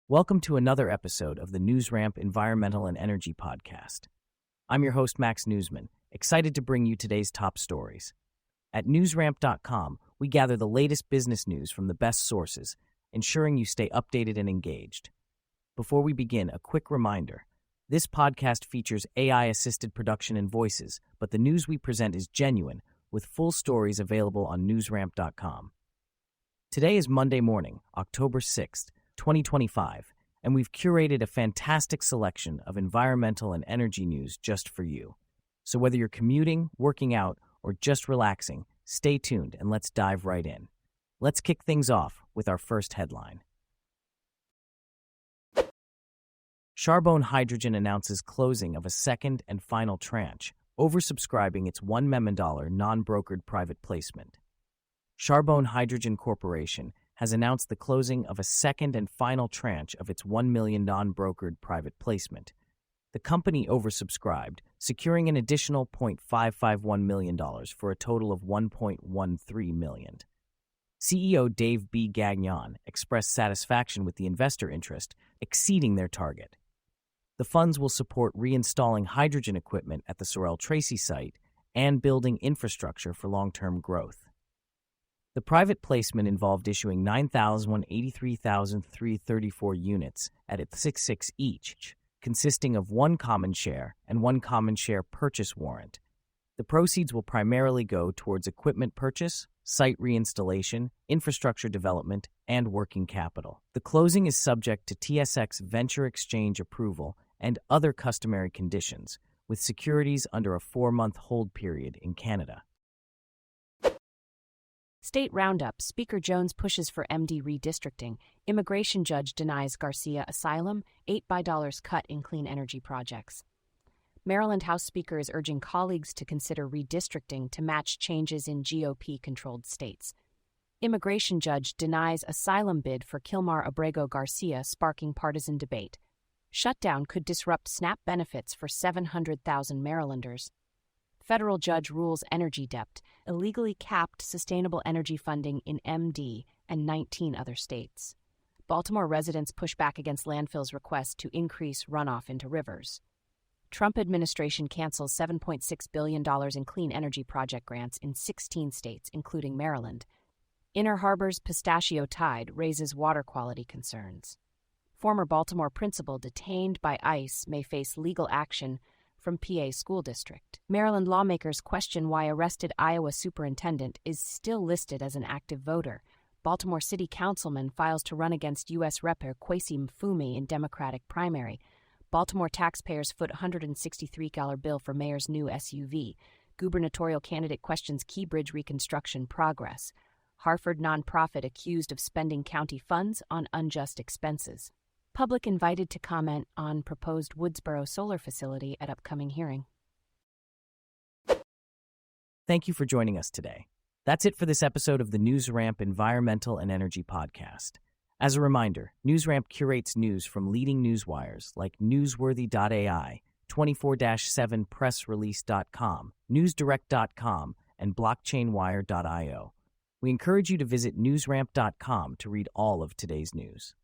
Welcome to another episode of the NewsRamp Environmental and Energy Podcast. I'm your host, Max Newsman, excited to bring you today's top stories. At newsramp.com, we gather the latest business news from the best sources, ensuring you stay updated and engaged. Before we begin, a quick reminder. This podcast features AI-assisted production and voices, but the news we present is genuine, with full stories available on newsramp.com. Today is Monday morning, October 6th, 2025, and we've curated a fantastic selection of environmental and energy news just for you. So whether you're commuting, working out, or just relaxing, stay tuned and let's dive right in. Let's kick things off with our first headline. Charbone Hydrogen announces closing of a second and final tranche, oversubscribing its $1 million non-brokered private placement. Charbone Hydrogen Corporation has announced the closing of a second and final tranche of its $1 million non-brokered private placement. The company oversubscribed, securing an additional $0.551 million for a total of $1.13 million. CEO Dave B. Gagnon expressed satisfaction with the investor interest, exceeding their target. The funds will support reinstalling hydrogen equipment at the Sorel Tracy site and building infrastructure for long-term growth. The private placement involved issuing 9,183,334 units at its 6.6 each, consisting of one common share and one common share purchase warrant. The proceeds will primarily go towards equipment purchase, site reinstallation, infrastructure development, and working capital. The closing is subject to TSX Venture Exchange approval and other customary conditions, with securities under a 4-month hold period in Canada. State Roundup, Speaker Jones pushes for MD redistricting. Immigration judge denies Garcia asylum, $8 cut in clean energy projects. Maryland House Speaker is urging colleagues to consider redistricting to match changes in GOP-controlled states. Immigration judge denies asylum bid for Kilmar Abrego Garcia, sparking partisan debate. Shutdown could disrupt SNAP benefits for 700,000 Marylanders. Federal judge rules energy debt, illegally capped sustainable energy funding in MD and 19 other states. Baltimore residents push back against landfill's request to increase runoff into rivers. Trump administration cancels $7.6 billion in clean energy project grants in 16 states, including Maryland. Inner Harbor's pistachio tide raises water quality concerns. Former Baltimore principal detained by ICE may face legal action from PA School District. Maryland lawmakers question why arrested Iowa superintendent is still listed as an active voter. Baltimore City Councilman files to run against U.S. Rep. Kwesi Mfume in Democratic primary. Baltimore taxpayers foot $163 bill for mayor's new SUV. Gubernatorial candidate questions Key Bridge reconstruction progress. Harford nonprofit accused of spending county funds on unjust expenses. Public invited to comment on proposed Woodsboro solar facility at upcoming hearing. Thank you for joining us today. That's it for this episode of the NewsRamp Environmental and Energy Podcast. As a reminder, NewsRamp curates news from leading newswires like Newsworthy.ai, 24/7pressrelease.com, newsdirect.com, and blockchainwire.io. We encourage you to visit newsramp.com to read all of today's news.